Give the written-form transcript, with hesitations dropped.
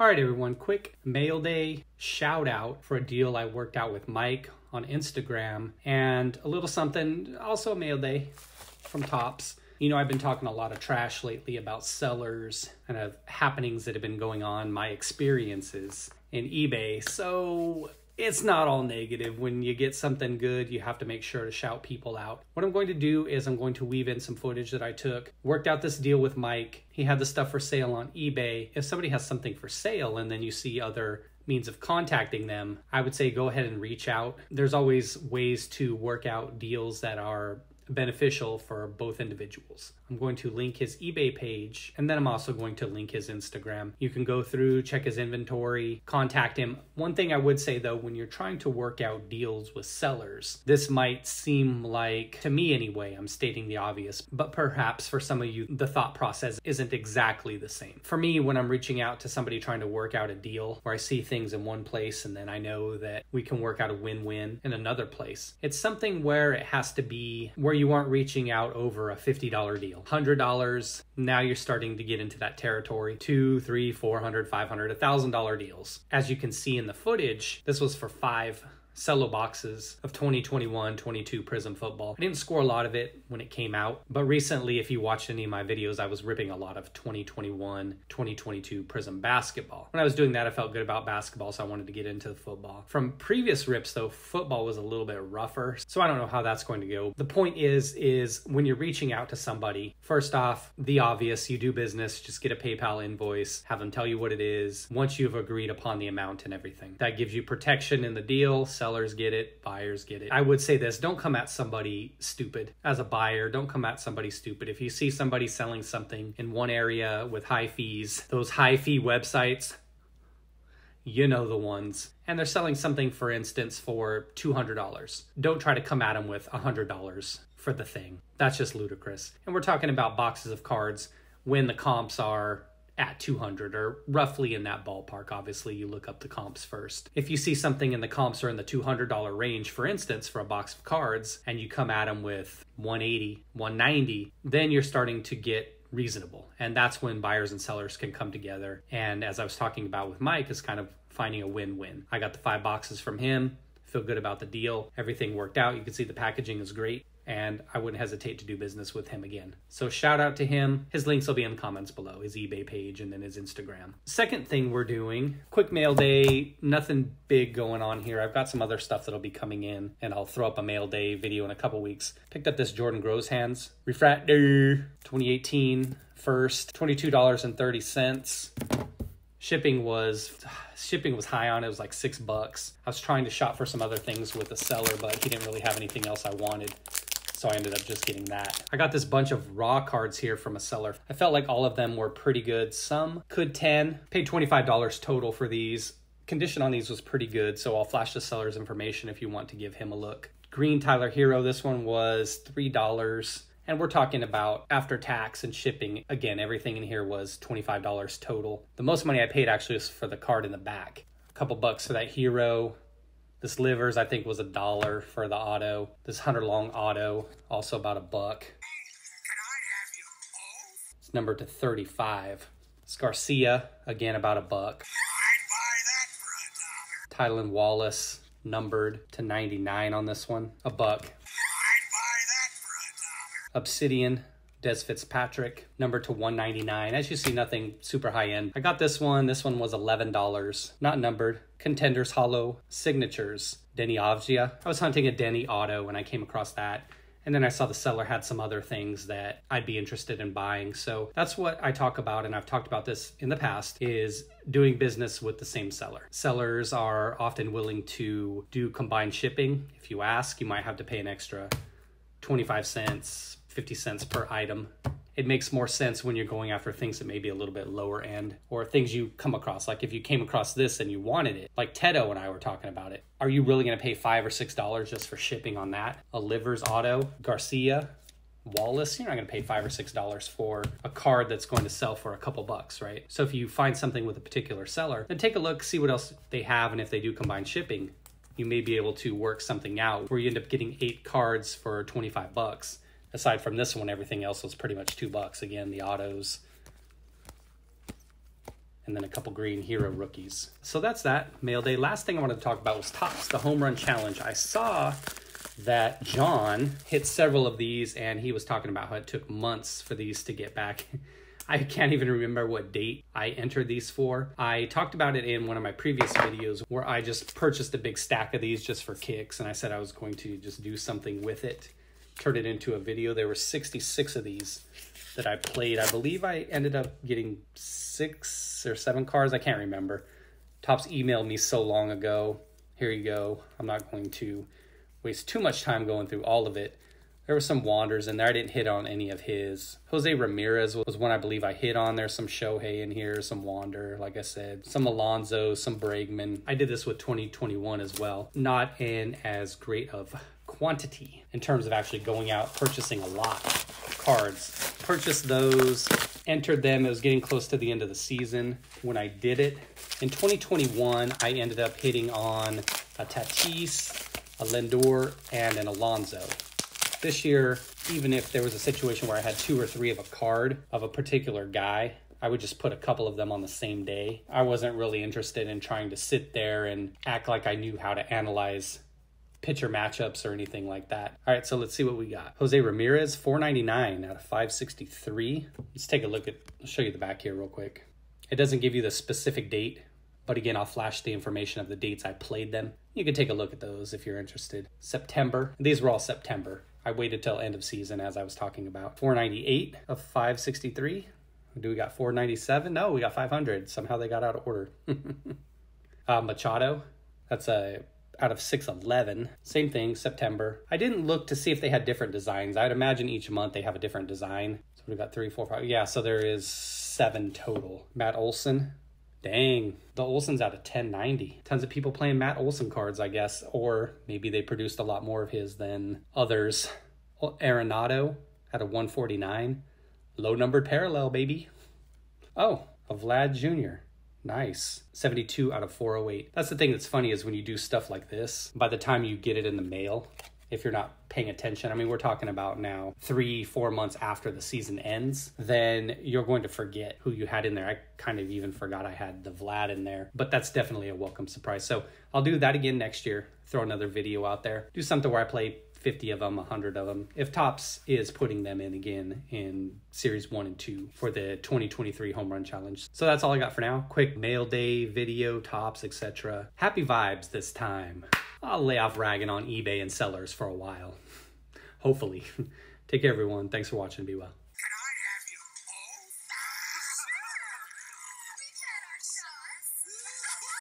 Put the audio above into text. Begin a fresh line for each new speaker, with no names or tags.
All right, everyone, quick mail day shout out for a deal I worked out with Mike on Instagram, and a little something, also mail day from Tops. You know, I've been talking a lot of trash lately about sellers and of happenings that have been going on, my experiences in eBay. So it's not all negative. When you get something good, you have to make sure to shout people out. What I'm going to do is I'm going to weave in some footage that I took, worked out this deal with Mike. He had the stuff for sale on eBay. If somebody has something for sale and then you see other means of contacting them, I would say go ahead and reach out. There's always ways to work out deals that are beneficial for both individuals. I'm going to link his eBay page, and then I'm also going to link his Instagram. You can go through, check his inventory, contact him. One thing I would say though, when you're trying to work out deals with sellers, this might seem like, to me anyway, I'm stating the obvious, but perhaps for some of you, the thought process isn't exactly the same. For me, when I'm reaching out to somebody trying to work out a deal where I see things in one place and then I know that we can work out a win-win in another place, it's something where it has to be where you aren't reaching out over a $50 deal. $100, now you're starting to get into that territory. $200, $300, $400, $500, $1,000 deals. As you can see in the footage, this was for 5 cello boxes of 2021-22 Prizm football. I didn't score a lot of it when it came out, but recently, if you watched any of my videos, I was ripping a lot of 2021-2022 Prizm basketball. When I was doing that, I felt good about basketball, so I wanted to get into the football. From previous rips though, football was a little bit rougher, so I don't know how that's going to go. The point is when you're reaching out to somebody, first off, the obvious, you do business, just get a PayPal invoice, have them tell you what it is, once you've agreed upon the amount and everything. That gives you protection in the deal. Sellers get it, buyers get it. I would say this, don't come at somebody stupid. As a buyer, don't come at somebody stupid. If you see somebody selling something in one area with high fees, those high fee websites, you know the ones, and they're selling something, for instance, for $200. Don't try to come at them with $100 for the thing. That's just ludicrous. And we're talking about boxes of cards when the comps are at 200 or roughly in that ballpark. Obviously, you look up the comps first. If you see something in the comps are in the $200 range, for instance, for a box of cards, and you come at them with 180, 190, then you're starting to get reasonable. And that's when buyers and sellers can come together. And as I was talking about with Mike, is kind of finding a win-win. I got the 5 boxes from him, feel good about the deal. Everything worked out. You can see the packaging is great, and I wouldn't hesitate to do business with him again. So shout out to him. His links will be in the comments below, his eBay page and then his Instagram. Second thing we're doing, quick mail day, nothing big going on here. I've got some other stuff that'll be coming in, and I'll throw up a mail day video in a couple weeks. Picked up this Jordan Grows Hands Refractor 2018 first, $22.30. Shipping was high on it. It was like $6. I was trying to shop for some other things with the seller, but he didn't really have anything else I wanted, so I ended up just getting that. I got this bunch of raw cards here from a seller. I felt like all of them were pretty good. Some could 10. Paid $25 total for these. Condition on these was pretty good, so I'll flash the seller's information if you want to give him a look. Green Tyler Hero, this one was $3. And we're talking about after tax and shipping. Again, everything in here was $25 total. The most money I paid actually was for the card in the back. A couple bucks for that Hero. This Livers, I think, was $1 for the auto. This Hunter Long auto, also about $1. It's numbered to 35. This Garcia, again, about $1. Tylan Wallace, numbered to 99 on this one, $1. Obsidian, Des Fitzpatrick, numbered to 199. As you see, nothing super high end. I got this one. This one was $11, not numbered. Contenders Hollow, Signatures, Denny Avdia. I was hunting a Denny auto and I came across that. And then I saw the seller had some other things that I'd be interested in buying. So that's what I talk about, and I've talked about this in the past, is doing business with the same seller. Sellers are often willing to do combined shipping. If you ask, you might have to pay an extra 25 cents, 50 cents per item. It makes more sense when you're going after things that may be a little bit lower end, or things you come across. Like if you came across this and you wanted it, like Tedo and I were talking about it, are you really going to pay $5 or $6 just for shipping on that? A Livers auto, Garcia, Wallace, you're not going to pay $5 or $6 for a card that's going to sell for a couple bucks, right? So if you find something with a particular seller, then take a look, see what else they have, and if they do combine shipping, you may be able to work something out where you end up getting 8 cards for 25 bucks. Aside from this one, everything else was pretty much $2. Again, the autos and then a couple green hero rookies. So that's that, mail day. Last thing I wanted to talk about was Topps, the home run challenge. I saw that John hit several of these, and he was talking about how it took months for these to get back. I can't even remember what date I entered these for. I talked about it in one of my previous videos where I just purchased a big stack of these just for kicks, and I said I was going to just do something with it, turn it into a video. There were 66 of these that I played. I believe I ended up getting 6 or 7 cards. I can't remember. Topps emailed me so long ago. Here you go. I'm not going to waste too much time going through all of it. There were some Wanders in there. I didn't hit on any of his. Jose Ramirez was one I believe I hit on. There's some Shohei in here, some Wander, like I said, some Alonso, some Bregman. I did this with 2021 as well. Not in as great of quantity in terms of actually going out, purchasing a lot of cards. Purchased those, entered them. It was getting close to the end of the season when I did it. In 2021, I ended up hitting on a Tatis, a Lindor, and an Alonso. This year, even if there was a situation where I had 2 or 3 of a card of a particular guy, I would just put a couple of them on the same day. I wasn't really interested in trying to sit there and act like I knew how to analyze pitcher matchups or anything like that. All right, so let's see what we got. Jose Ramirez, 499 out of 563. Let's take a look at, I'll show you the back here real quick. It doesn't give you the specific date, but again, I'll flash the information of the dates I played them. You can take a look at those if you're interested. September, these were all September. I waited till end of season, as I was talking about. 498 of 563. Do we got 497? No, we got 500. Somehow they got out of order. Machado, that's a out of 611. Same thing, September. I didn't look to see if they had different designs. I'd imagine each month they have a different design. So we got 3, 4, 5. Yeah, so there is 7 total. Matt Olson. Dang, the Olson's out of 1090. Tons of people playing Matt Olson cards, I guess. Or maybe they produced a lot more of his than others. Arenado out of 149. Low numbered parallel, baby. Oh, a Vlad Jr. Nice. 72 out of 408. That's the thing that's funny is when you do stuff like this, by the time you get it in the mail, if you're not paying attention, I mean, we're talking about now 3-4 months after the season ends, then you're going to forget who you had in there. I kind of even forgot I had the Vlad in there, but that's definitely a welcome surprise. So I'll do that again next year. Throw another video out there. Do something where I play 50 of them, 100 of them, if Topps is putting them in again in Series 1 and 2 for the 2023 Home Run Challenge. So that's all I got for now. Quick mail day video, Topps, etc. Happy vibes this time. I'll lay off ragging on eBay and sellers for a while. Hopefully. Take care, everyone. Thanks for watching. Be well.
Can I have you both? Sure. We had our shots.